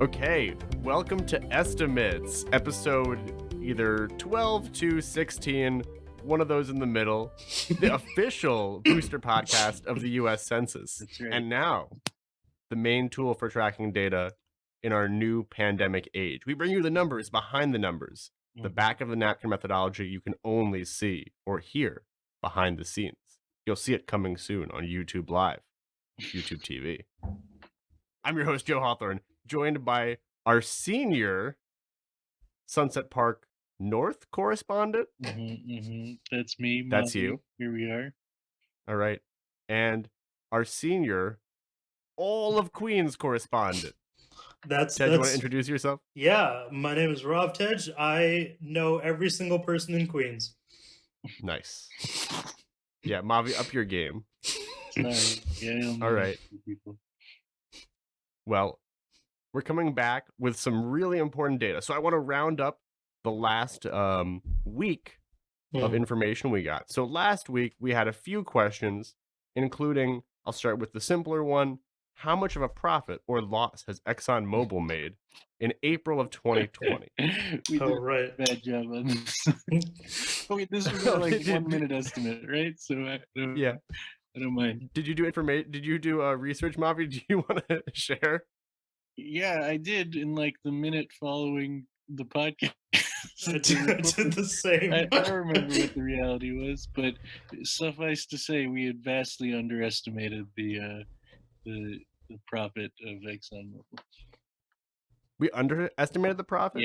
Okay, welcome to Estimates, episode either 12 to 16, one of those in the middle, the official booster podcast of the U.S. Census. That's right. And now, the main tool for tracking data in our new pandemic age. We bring you the numbers behind the numbers. The back of the napkin methodology you can only see or hear behind the scenes. You'll see it coming soon on YouTube Live, YouTube TV. I'm your host, Joe Hawthorne, joined by our senior Sunset Park North correspondent. That's me. That's Mavi. you. Here we are. All right. And our senior all of Queens correspondent. Ted, you want to introduce yourself? Yeah, my name is Rob Tej. I know every single person in Queens. Nice. Yeah, Mavi, up your game. Sorry. Yeah, all right. People. Well, we're coming back with some really important data. So I want to round up the last week of information we got. So last week, we had a few questions, including, I'll start with the simpler one. How much of a profit or loss has ExxonMobil made in April of 2020? We did a bad job on this. Okay, this was like 1 minute estimate, right? So I don't mind. Did you do research, Mavi? Do you want to share? Yeah, I did in like the minute following the podcast. I did the same. I don't remember what the reality was, but suffice to say, we had vastly underestimated the profit of ExxonMobil. We underestimated the profit?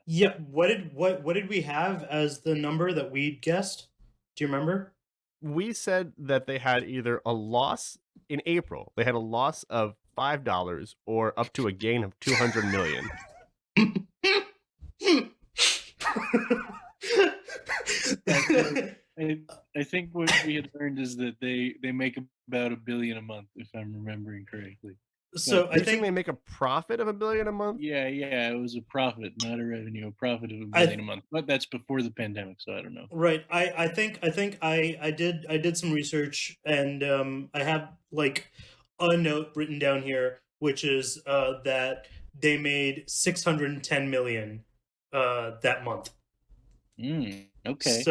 Yeah. What did we have as the number that we guessed? Do you remember? We said that they had either a loss in April. They had a loss of $5 or up to a gain of 200 million. I think what we had learned is that they make about $1 billion a month, if I'm remembering correctly. So I think they make a profit of $1 billion a month. Yeah, it was a profit, not a revenue. A profit of $1 billion a month, but that's before the pandemic, so I don't know. Right. I think I did some research, and I have like a note written down here, which is that they made 610 million that month. Okay.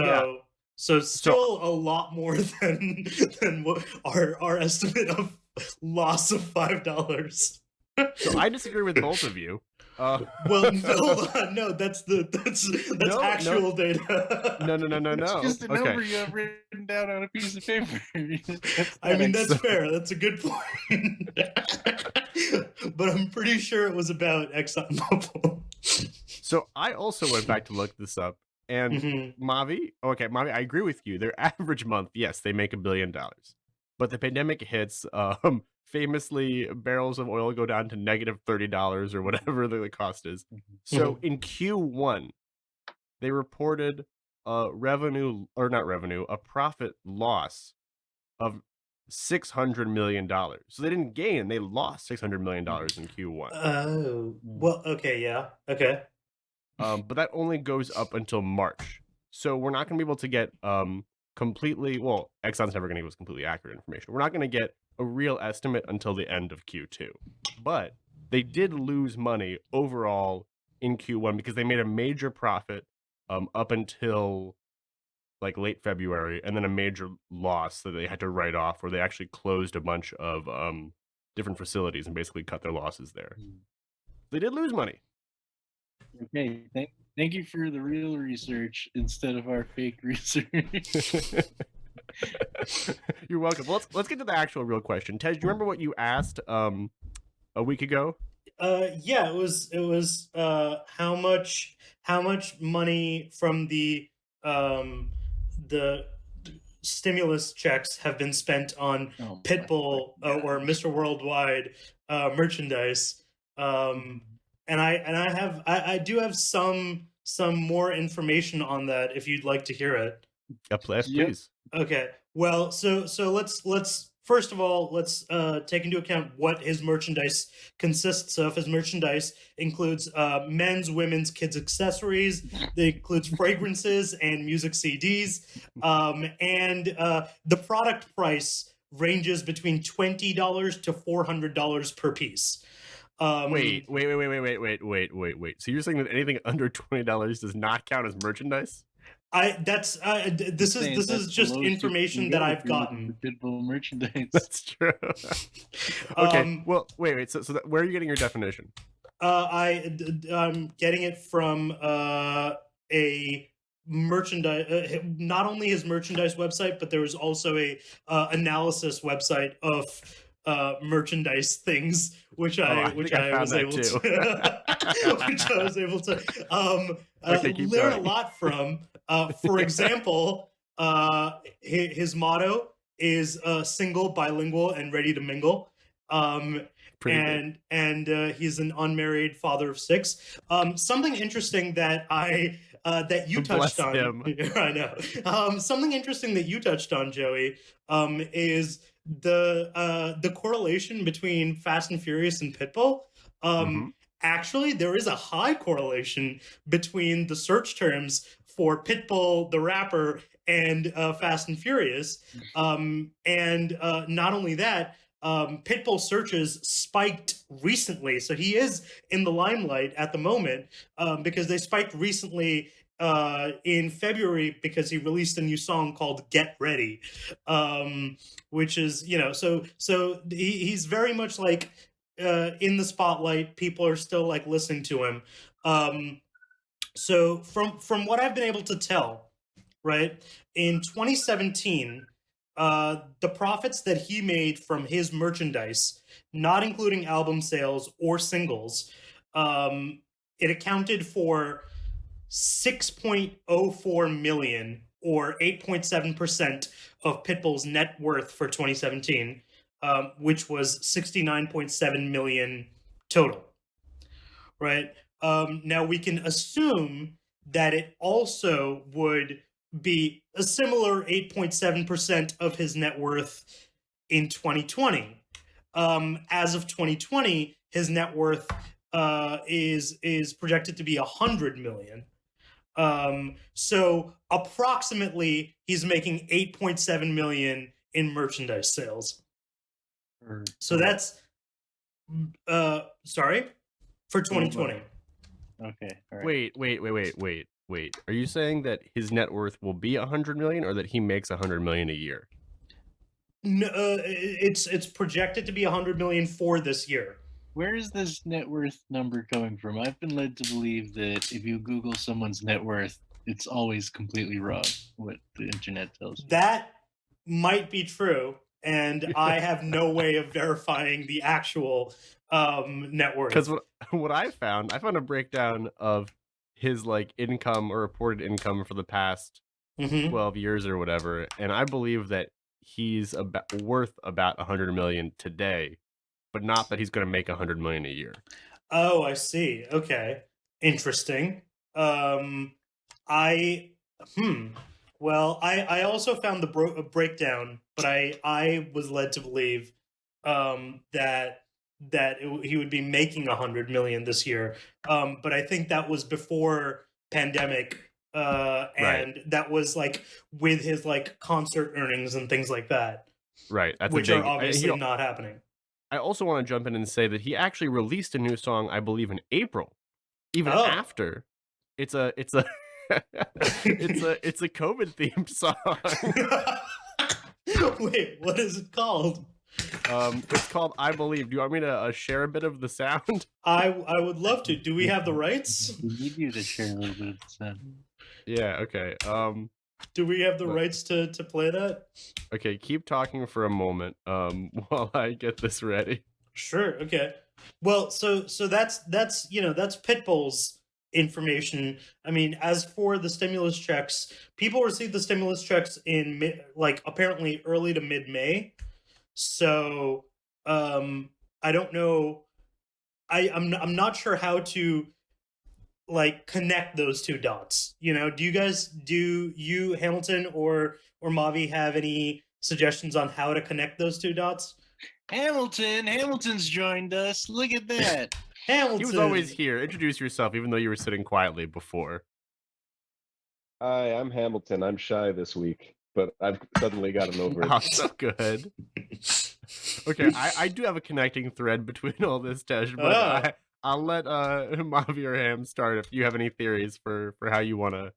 So still a lot more than what our estimate of loss of $5. So I disagree with both of you. Well, no, that's actual data. No. It's just a number you have written down on a piece of paper. I mean, that's fair. That's a good point. But I'm pretty sure it was about ExxonMobil. So I also went back to look this up. And Mavi, I agree with you. Their average month, yes, they make $1 billion. But the pandemic hits, famously, barrels of oil go down to negative $30 or whatever the cost is. So in Q1, they reported a profit loss of $600 million. So they didn't gain, they lost $600 million in Q1. Oh, well, okay, yeah, okay. But that only goes up until March. So we're not going to be able to get Exxon's never going to give us completely accurate information. We're not going to get a real estimate until the end of Q2. But they did lose money overall in Q1 because they made a major profit up until like late February, and then a major loss that they had to write off, where they actually closed a bunch of different facilities and basically cut their losses there. They did lose money. Okay, thank you for the real research instead of our fake research. You're welcome. Let's get to the actual real question. Tej, do you remember what you asked a week ago? Yeah, it was how much money from the stimulus checks have been spent on Pitbull or Mr. Worldwide merchandise. And I do have some more information on that if you'd like to hear it. Please. Okay. Well, so let's first of all take into account what his merchandise consists of. His merchandise includes men's, women's, kids' accessories. It includes fragrances and music CDs. And the product price ranges between $20 to $400 per piece. Wait. So you're saying that anything under $20 does not count as merchandise? This is just information that I've gotten. Pitbull merchandise. That's true. Okay. Well, wait. So where are you getting your definition? I'm getting it from a merchandise, not only his merchandise website, but there was also a analysis website of merchandise things, which I was able to learn a lot from. For example, his motto is single, bilingual, and ready to mingle. And he's an unmarried father of 6. Something interesting that that you touched on. I know. Something interesting that you touched on, Joey, is the correlation between Fast and Furious and Pitbull. Actually, there is a high correlation between the search terms for Pitbull, the rapper, and Fast and Furious. And not only that, Pitbull searches spiked recently. So he is in the limelight at the moment because they spiked recently in February because he released a new song called Get Ready, which is, so he's very much like in the spotlight. People are still like listening to him. So from what I've been able to tell, right, in 2017, the profits that he made from his merchandise, not including album sales or singles, it accounted for 6.04 million, or 8.7% of Pitbull's net worth for 2017, which was 69.7 million total. Right? Now we can assume that it also would be a similar 8.7% of his net worth in 2020. As of 2020, his net worth is projected to be 100 million. So approximately he's making 8.7 million in merchandise sales. So that's sorry, for 2020. Okay. All right. Wait. Are you saying that his net worth will be 100 million, or that he makes 100 million a year? No, it's projected to be 100 million for this year. Where is this net worth number coming from? I've been led to believe that if you Google someone's net worth, it's always completely wrong, what the internet tells you. That might be true, and I have no way of verifying the actual net worth. Because what I found a breakdown of his like income or reported income for the past 12 years or whatever, and I believe that he's worth about 100 million today, but not that he's going to make 100 million a year. Oh, I see. Okay, interesting. Well, I also found the breakdown, but I was led to believe that he would be making 100 million this year. But I think that was before pandemic, and that was like with his like concert earnings and things like that. Right. That's which are obviously not happening. I also want to jump in and say that he actually released a new song, I believe, in April, even after. It's a it's a COVID themed song. Wait, what is it called? It's called I Believe. Do you want me to share a bit of the sound? I would love to. Do we have the rights? We need you to share a little bit of the sound. Yeah, okay. Do we have the rights to play that? Okay, keep talking for a moment while I get this ready. Sure, okay. Well, so that's Pitbull's information. I mean, as for the stimulus checks, people received the stimulus checks in apparently early to mid-May. So I don't know. I'm not sure how to like connect those two dots. Do you Hamilton or Mavi have any suggestions on how to connect those two dots? Hamilton's joined us. Look at that. Hamilton. He was always here. Introduce yourself, even though you were sitting quietly before. Hi, I'm Hamilton. I'm shy this week, but I've suddenly gotten over it. Oh, so good. Okay, I do have a connecting thread between all this, Tej, but I'll let Mavi or Ham start if you have any theories for how you want to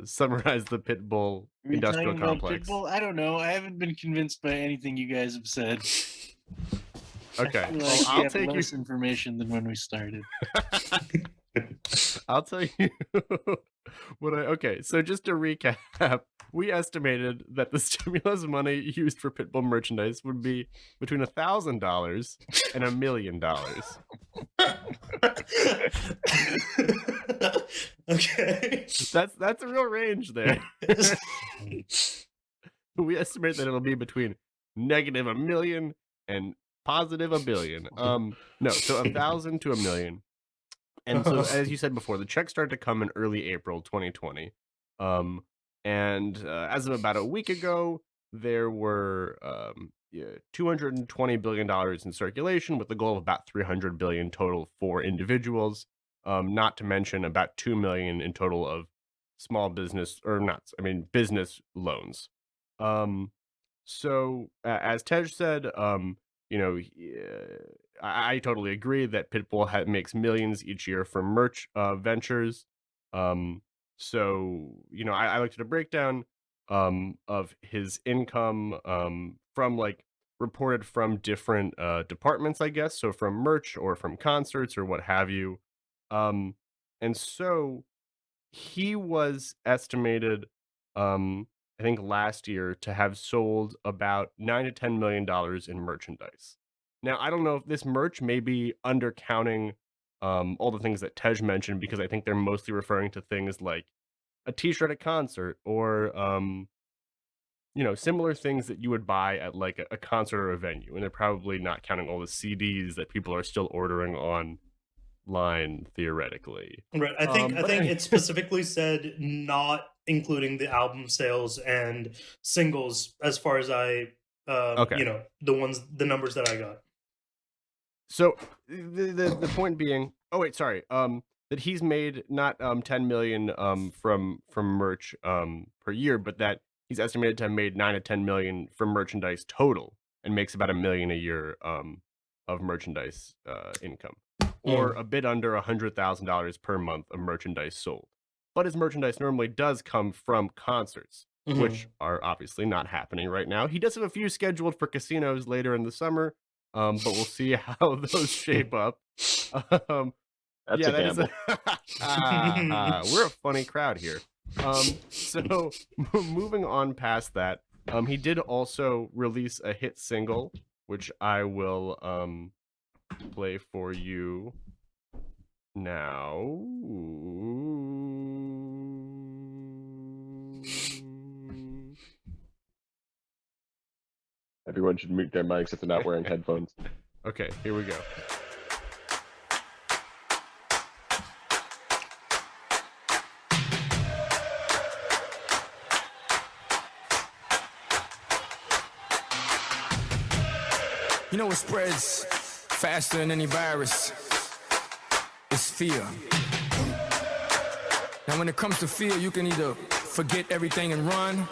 summarize the Pitbull Are we industrial talking about complex. Pitbull? I don't know. I haven't been convinced by anything you guys have said. Okay, I feel well, like we I'll have take you. less information than when we started. I'll tell you okay, so just to recap, we estimated that the stimulus money used for Pitbull merchandise would be between $1,000 and $1 million. Okay. That's a real range there. We estimate that it'll be between negative $1 million and positive $1 billion. No, so 1,000 to $1 million. And so, as you said before, the checks started to come in early April 2020. And as of about a week ago, there were $220 billion in circulation, with the goal of about $300 billion total for individuals. Not to mention about $2 million in total of small business, business loans. So as Tej said, I totally agree that Pitbull makes millions each year from merch ventures. So I looked at a breakdown of his income from reported from different departments, I guess. So from merch or from concerts or what have you. And so he was estimated, I think last year, to have sold about $9 to $10 million in merchandise. Now, I don't know if this merch may be undercounting all the things that Tej mentioned, because I think they're mostly referring to things like a T-shirt at concert or similar things that you would buy at like a concert or a venue, and they're probably not counting all the CDs that people are still ordering online theoretically. Right. I think it specifically said not including the album sales and singles, as far as the numbers that I got. So the point being, that he's made not 10 million from merch per year, but that he's estimated to have made 9 to 10 million from merchandise total, and makes about $1 million a year of merchandise income, or a bit under $100,000 per month of merchandise sold. But his merchandise normally does come from concerts, which are obviously not happening right now. He does have a few scheduled for casinos later in the summer, but we'll see how those shape up. That's a gamble. We're a funny crowd here. So moving on past that, he did also release a hit single, which I will play for you now. Everyone should mute their mics if they're not wearing headphones. Okay, here we go. You know what spreads faster than any virus? It's fear. Now when it comes to fear, you can either forget everything and run,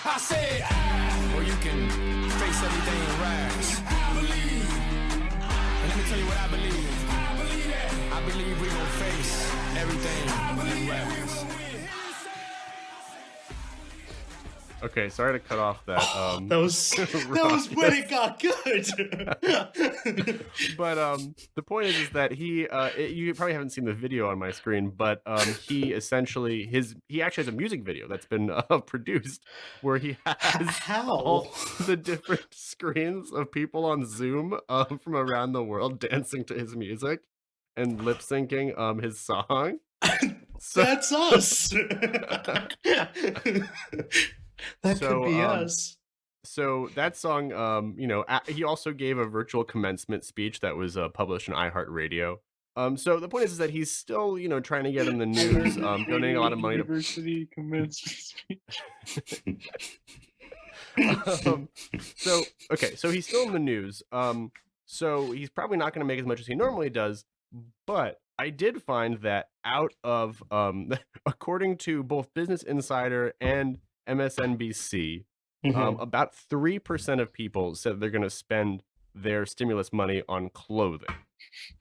I say, or you can face everything and rise. I believe. And let me tell you what I believe. I believe we're gonna face everything and rise. Okay, sorry to cut off that. That was when it got good. But the point is that you probably haven't seen the video on my screen, but he actually has a music video that's been produced where he has all the different screens of people on Zoom from around the world dancing to his music and lip syncing his song. So, that's us. That could be us. So that song, he also gave a virtual commencement speech that was published on iHeartRadio. So the point is that he's still, trying to get in the news, donating a lot of money University commencement speech. So he's still in the news. So he's probably not going to make as much as he normally does. But I did find that out of, according to both Business Insider and MSNBC, Mhm. About 3% of people said they're going to spend their stimulus money on clothing.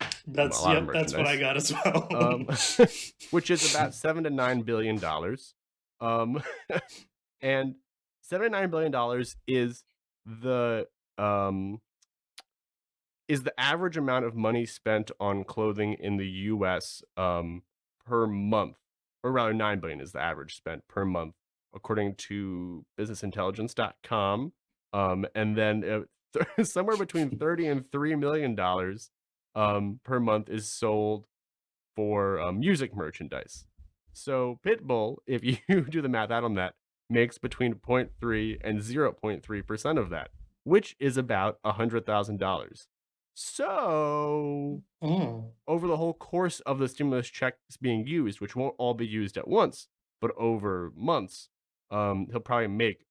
A That's lot of that's what I merchandise. got as well. Which is about $7 to $9 billion. And $79 billion um, is the average amount of money spent on clothing in the U.S. Per month, or rather, $9 billion is the average spent per month, according to BusinessIntelligence.com. And then somewhere between $30 and $3 million per month is sold for music merchandise. So Pitbull, if you do the math out on that, makes between 0.3 and 0.3% of that, which is about $100,000. So Mm. over the whole course of the stimulus checks being used, which won't all be used at once, but over months, he'll probably make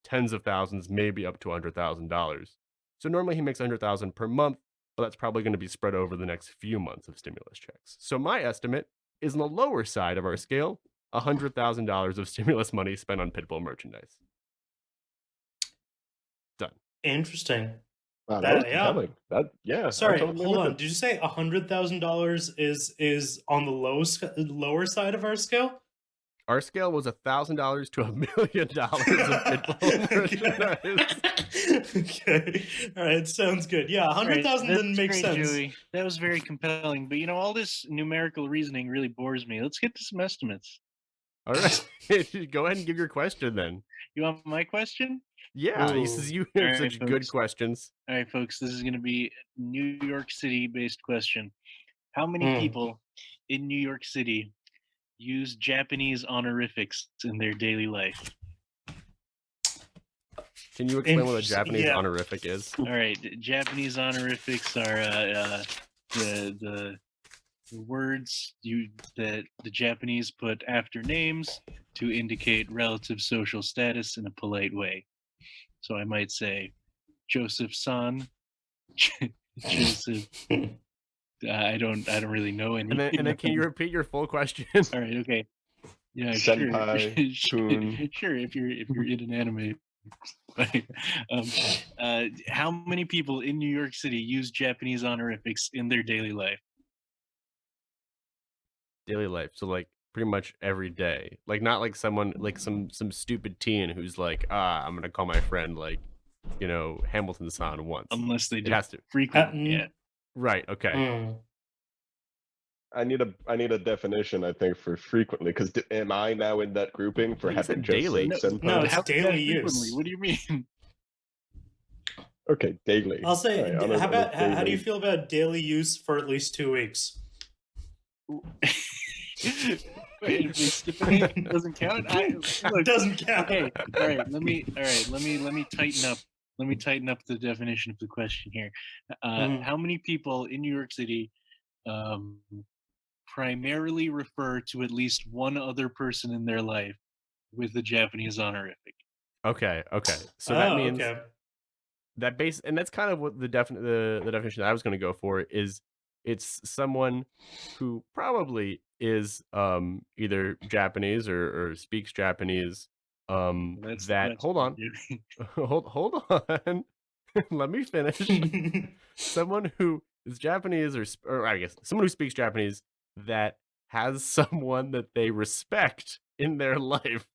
tens of thousands, maybe up to $100,000. So normally he makes $100,000 per month, but that's probably going to be spread over the next few months of stimulus checks. So my estimate is on the lower side of our scale, $100,000 of stimulus money spent on Pitbull merchandise. Done. Interesting. Wow, that was Yeah. compelling. I'm Sorry, totally hold with on. it. Did you say $100,000 is on the lower side of our scale? Our scale was $1,000 to $1 million of Pitbull merchandise. Okay. All right. Sounds good. Yeah, 100,000 Right, didn't make that's sense. great, Joey. That was very compelling. But all this numerical reasoning really bores me. Let's get to some estimates. All right. Go ahead and give your question then. You want my question? Yeah, Ooh. this is you All have right, such good folks. questions. All right, folks. This is going to be a New York City-based question. How many people in New York City use Japanese honorifics in their daily life? Can you explain what a Interesting, Japanese yeah. honorific is? All right, Japanese honorifics are the words that the Japanese put after names to indicate relative social status in a polite way. So I might say Joseph-san, Joseph. I don't really know any. And then can you repeat your full question? All right, okay. Yeah, Senpai, sure. kun. Sure, if you're in an anime. Right. How many people in New York City use Japanese honorifics in their daily life? Daily life. So like pretty much every day. Like not like someone like some stupid teen who's like, I'm gonna call my friend like, Hamilton-san once. Unless they It do has to. frequently. Yeah. Right, okay. I need a definition, I think, for frequently, because am I now in that grouping for I think it having said just daily. said senpai? No, it's How is that daily frequently? use. What do you mean? Okay, daily. I'll say, All right, how do you feel about daily use for at least 2 weeks? Wait, it doesn't count. Look, Doesn't count. Okay, all right. Let me tighten up. Let me tighten up the definition of the question here. How many people in New York City primarily refer to at least one other person in their life with the Japanese honorific? Okay. So that means okay. that and that's kind of what the definition that I was going to go for is. It's someone who probably is either Japanese or speaks Japanese. That's Hold on, hold on. Let me finish. Someone who is Japanese or I guess someone who speaks Japanese that has someone that they respect in their life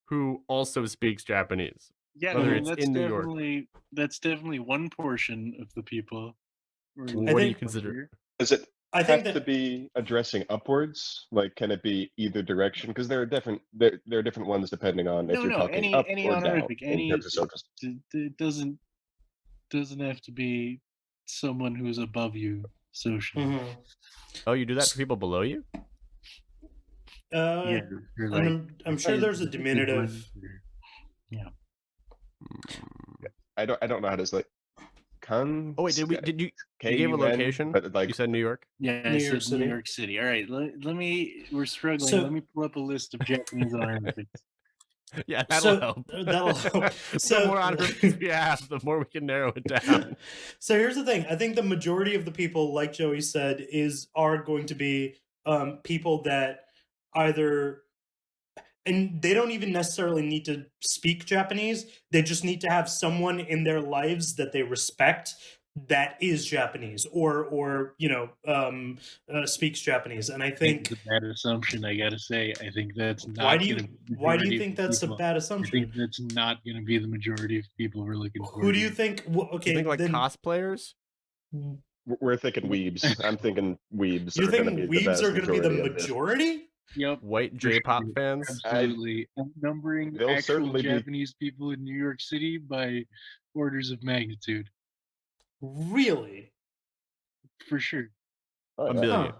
who also speaks Japanese. Yeah, whether it's that's in New York. That's definitely one portion of the people. What do you consider? Does it I think have to be addressing upwards? Like, can it be either direction? Because there are different ones depending on if you're talking up any or honorific, down in terms of social. it doesn't have to be someone who's above you socially. Oh, you do that for people below you? Yeah, you're like, I'm sure there's a diminutive. Yeah. I don't know how to say. Oh wait, did you gave a location? But like you said New York. Yeah, I said New York City. All right, let me. We're struggling. So- Let me pull up a list of Japanese honorifics. Yeah, that'll help. That'll help. The more honorifics we have, the more we can narrow it down. So here's the thing. I think the majority of the people, like Joey said, are going to be people that either and they don't even necessarily need to speak Japanese. They just need to have someone in their lives that they respect that is Japanese or speaks Japanese. And I think it's a bad assumption. I gotta say, I think that's not. why do you think that's a bad I assumption? think that's not going to be the majority of people we're looking for. Who do you think? Okay, You think like then cosplayers? We're thinking weebs. I'm thinking weebs. you are think gonna be the weebs vast are going to be the majority of this. majority? Yep. White For J-pop sure. fans? Absolutely. Numbering They'll actual certainly be- Japanese people in New York City by orders of magnitude. Really? For sure. Oh, A yeah. million.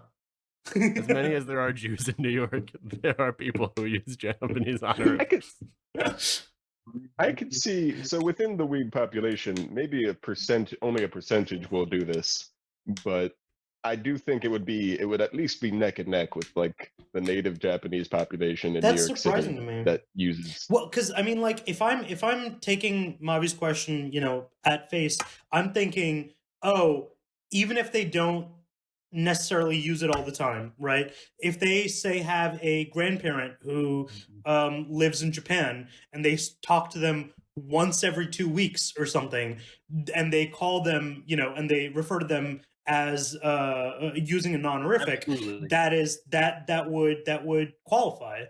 Huh. As many as there are Jews in New York, there are people who use Japanese I honorifics. could see. So within the weeb population, maybe only a percentage will do this, but I do think it would at least be neck and neck with like the native Japanese population in That's New York surprising City to me. that uses. Well, because I mean, like, if I'm taking Mavi's question, at face, I'm thinking, oh, even if they don't necessarily use it all the time, right? If they say have a grandparent who lives in Japan and they talk to them once every 2 weeks or something, and they call them, and they refer to them as using an honorific, Absolutely. that would qualify.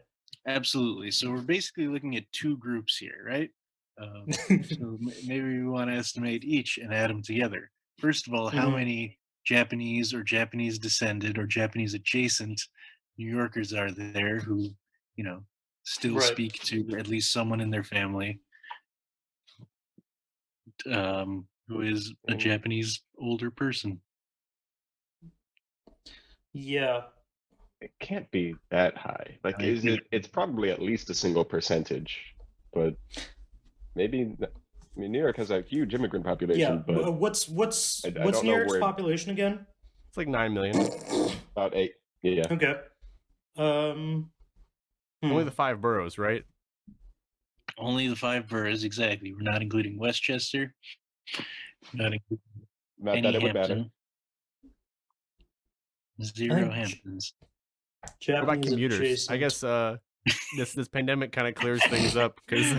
Absolutely. So we're basically looking at two groups here, right? So maybe we want to estimate each and add them together. First of all, how Mhm. many Japanese or Japanese descended or Japanese adjacent New Yorkers are there who, still Right. speak to at least someone in their family who is a Japanese older person? Yeah. It can't be that high. Like, I is think- it? It's probably at least a single percentage, but maybe. I mean, New York has a huge immigrant population, Yeah. but What's I New don't know York's where- population again? It's like 9 million. about 8. Yeah. Okay. Only the 5 boroughs, right? Only the 5 boroughs, exactly. We're not including Westchester. Not including Not any that it would matter. Hampton. 0 think Hamptons. What about Japanese commuters? adjacent. I guess this pandemic kind of clears things up because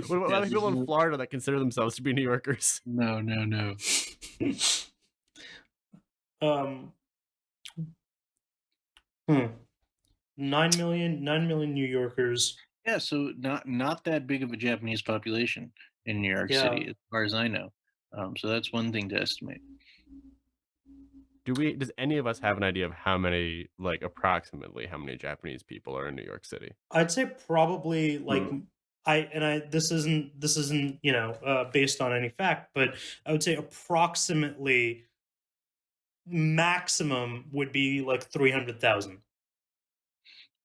what about people in Florida that consider themselves to be New Yorkers? No. 9 million New Yorkers. Yeah, so not that big of a Japanese population in New York Yeah. City, as far as I know. So that's one thing to estimate. Does any of us have an idea of approximately how many Japanese people are in New York City? I'd say probably like this isn't based on any fact, but I would say approximately maximum would be like 300,000.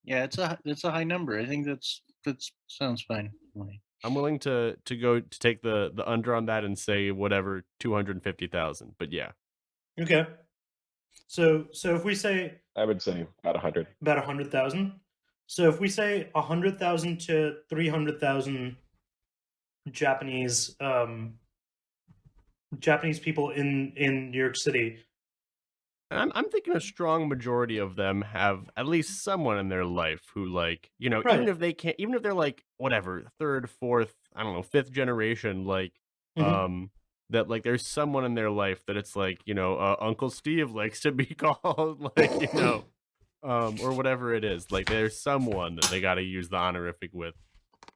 Yeah, it's a high number. I think that sounds fine. I'm willing to take the under on that and say whatever 250,000. But yeah, Okay. So if we say I would say about 100. about 100,000, so if we say 100,000 to 300,000 Japanese people in New York City. and I'm thinking a strong majority of them have at least someone in their life who Right. even if they're like whatever 3rd, 4th, I don't know 5th generation, that like there's someone in their life that it's like Uncle Steve likes to be called or whatever it is, like there's someone that they got to use the honorific with.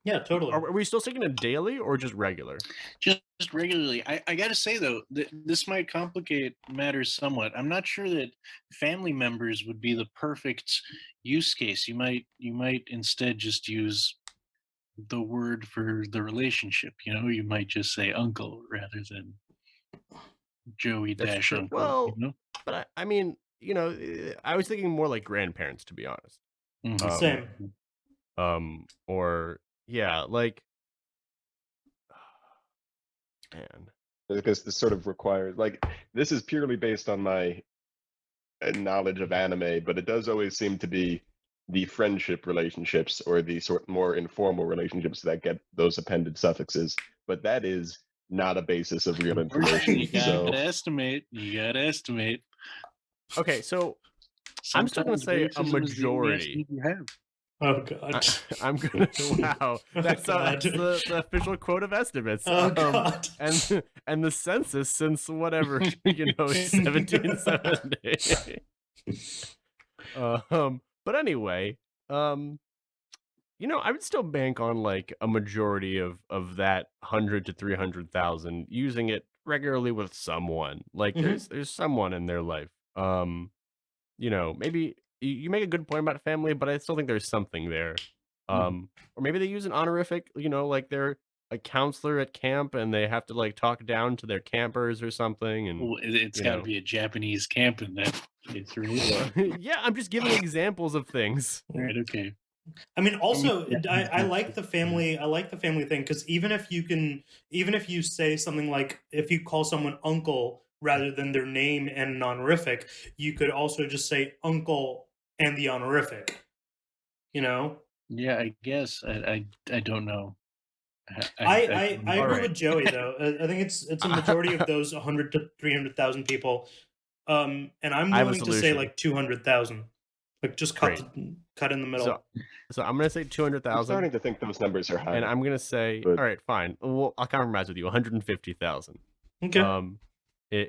Yeah, totally. Are we still sticking to daily or just regular? Just regularly. I got to say though, this might complicate matters somewhat. I'm not sure that family members would be the perfect use case. You might instead just use the word for the relationship. You might just say uncle rather than Joey That's dash true. uncle. Well, but I mean, I was thinking more like grandparents, to be honest. Mhm. Same. Or yeah, like, man, Because this sort of requires, like, this is purely based on my knowledge of anime, but it does always seem to be the friendship relationships or the sort more informal relationships that get those appended suffixes. But that is not a basis of real information. You gotta estimate. okay, so I'm still gonna Sometimes say a racism is the only majority. estimate you have. Oh God. I'm gonna. Wow, Oh, that's God. the official quote of estimates. Oh God. And the census since whatever 1770. But anyway, I would still bank on like a majority of that 100 to 300,000 using it regularly with someone. Like Mhm. there's someone in their life. Maybe you make a good point about family, but I still think there's something there. Or maybe they use an honorific, like they're a counselor at camp and they have to like talk down to their campers or something. And Well, it's got to be a Japanese camp in that case, right? yeah, I'm just giving examples of things. Right. Okay. I mean, also, Yeah. I like the family. I like the family thing because even if you say something like, if you call someone uncle rather than their name and an honorific, you could also just say uncle and the honorific. Yeah, I guess I don't know. I agree Alright. with Joey though. I think it's a majority of those 100 to 300,000 people. And I'm I have a willing to say solution. like 200,000. Like just cut in the middle. So I'm gonna say I'm 200,000. starting to think those numbers are high. And I'm gonna say, But- all right, fine. Well, I'll compromise with you. 150,000. Okay.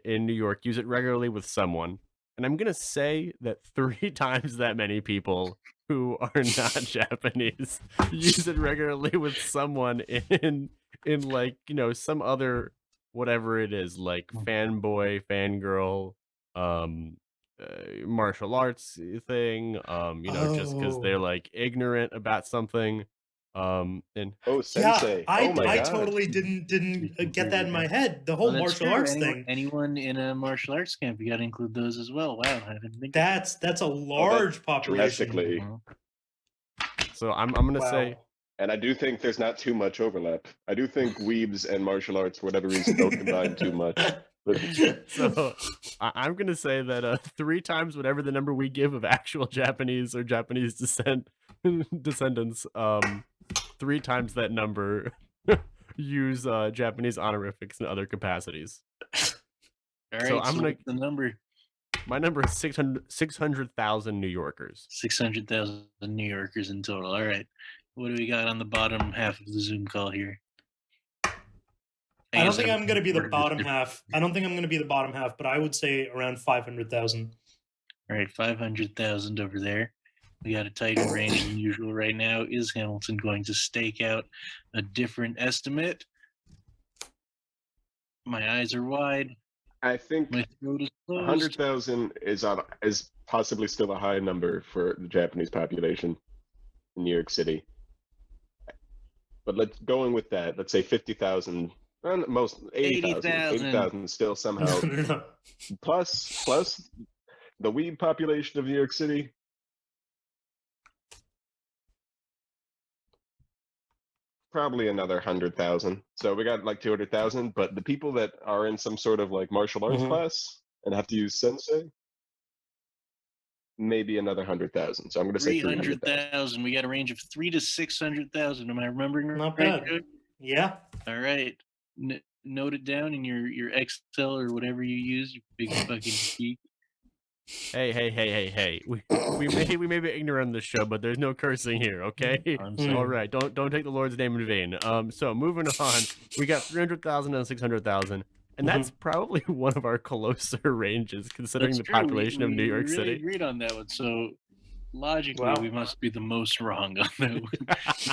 In New York, use it regularly with someone. And I'm gonna say that 3 times that many people who are not Japanese use it regularly with someone in like some other whatever it is, like fanboy, fangirl, martial arts thing, just because they're Oh. like ignorant about something. And Oh, sensei. Yeah, Oh my I God. totally didn't get that in my head. The whole Well, that's martial true. arts thing. Anyone in a martial arts camp, you got to include those as well. Wow, I didn't think. That's a large population. Drastically. so I'm gonna Wow. say And I do think there's not too much overlap. I do think weebs and martial arts, for whatever reason, don't combine too much. But so. I'm gonna say that 3 times whatever the number we give of actual Japanese or Japanese descendants, 3 times that number use Japanese honorifics in other capacities. All right, So I'm gonna- what's the number My number is 600,000 New Yorkers. 600,000 New Yorkers in total. All right, what do we got on the bottom half of the Zoom call here? I don't guess think I'm going to be the ordered bottom it. half. I don't think I'm going to be the bottom half, but I would say around 500,000. All right, 500,000 over there. We got a tighter range than usual right now. Is Hamilton going to stake out a different estimate? My eyes are wide. I think My throat is closed. 100,000 is possibly still a high number for the Japanese population in New York City. But let's going with that. Let's say 50,000. Most 80,000. 80,000 still somehow. No. plus the weeb population of New York City. Probably another 100,000. So we got like 200,000. But the people that are in some sort of like martial arts Mhm. class and have to use sensei, maybe another 100,000. So I'm going to say 300,000. 300,000. We got a range of 300,000 to 600,000. Am I remembering Not right? bad. Joey? Yeah. All right. Note it down in your Excel or whatever you use. You big fucking geek. Hey. We may be ignorant on this show, but there's no cursing here, okay? I'm sorry. All right, don't take the Lord's name in vain. So moving on, we got 300,000 and 600,000, and that's probably one of our closer ranges considering That's the true. population of New We York really City. agreed on that one. So logically, Wow. we must be the most wrong on that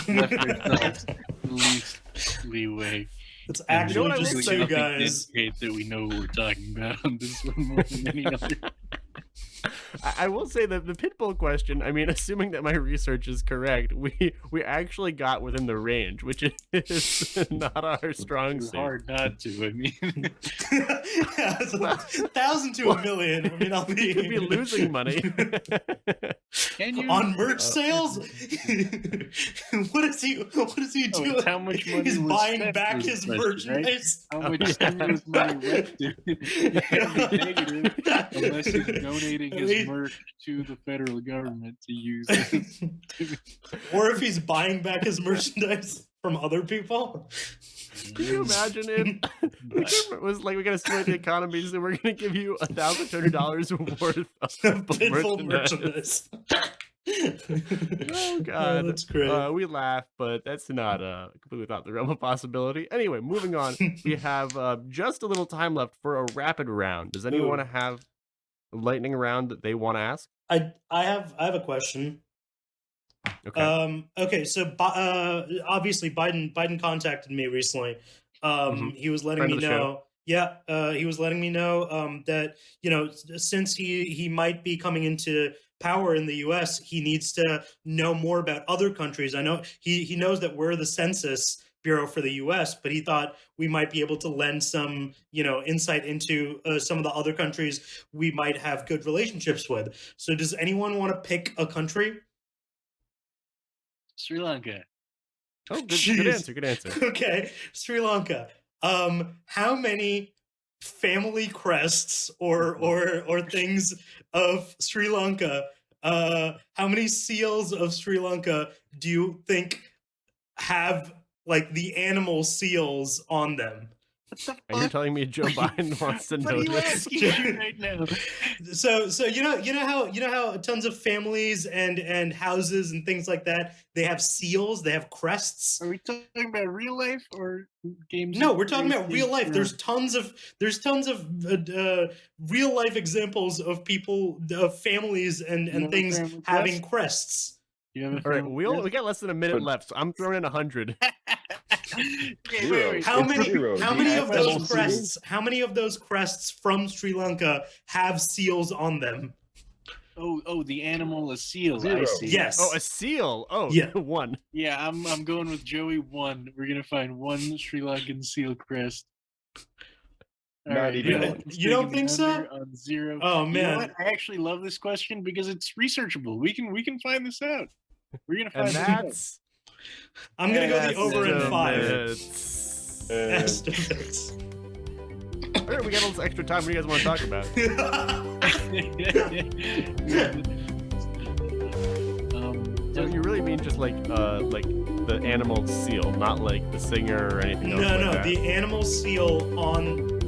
one. Left ourselves the least leeway. It's And actually what I will just say? two nothing guys. indicates that we know what we're talking about on this one more than any other. I will say that the Pitbull question, I mean, assuming that my research is correct, we actually got within the range, which is not our strong It's suit. hard not to. I mean, Yeah, it's 1,000 to 1,000,000. I mean, I'll be, You could be losing money. can you on merch sales. What is he Oh, doing? it's how much money He's was buying spent back was his the question, right? merchandise. How much stimulus money went to? You can't be negative unless he's donating his merch to the federal government to use. Or if he's buying back his merchandise from other people. Can you imagine if it was like, we gotta stimulate the economy, so we're gonna give you $1,200 worth of Pitbull merchandise. merchandise. Oh God, that's great. we laugh, but that's not completely without the realm of possibility. Anyway, moving on. We have just a little time left for a rapid round. Does anyone want to have a lightning round that they want to ask? I have a question. Okay. Okay. So, obviously, Biden contacted me recently. He was letting Friend me of the show. know. Yeah, he was letting me know that since he might be coming into power in the U.S., he needs to know more about other countries. I know he knows that we're the Census Bureau for the U.S., but he thought we might be able to lend some insight into some of the other countries we might have good relationships with. So, does anyone want to pick a country? Sri Lanka. Oh, good Jeez. answer. Good answer. Okay, Sri Lanka. How many family crests or things of Sri Lanka? How many seals of Sri Lanka do you think have like the animal seals on them? And you're telling me Joe Biden wants to What know are you this? asking me right now? So you know how tons of families and houses and things like that, they have seals, they have crests. Are we talking about real life or games? No, we're talking about games real life. for- There's tons of real life examples of people, of families and You have a things family having crest? crests. You have a All right, family we got less than a minute But- left, so I'm throwing in 100. Okay, Zero. How It's many? zero. How The many of actual those crests? How many of those crests from Sri Lanka have seals on them? Oh, the animal, a seal. I Zero. see. Yes. Oh, a seal. Oh, Yeah. one. Yeah, I'm going with Joey. One. We're gonna find one Sri Lankan seal crest. All Not even yeah, one. it's You don't taking think the so? under On zero. Oh You know man. what? I actually love this question because it's researchable. We can find this out. We're gonna find And this out. that's I'm gonna go the over in 5. estimates. Estimates. All right, we got a little extra time. What do you guys want to talk about? So you really mean just like the animal seal, not like the singer or anything else No, like no, that? the animal seal on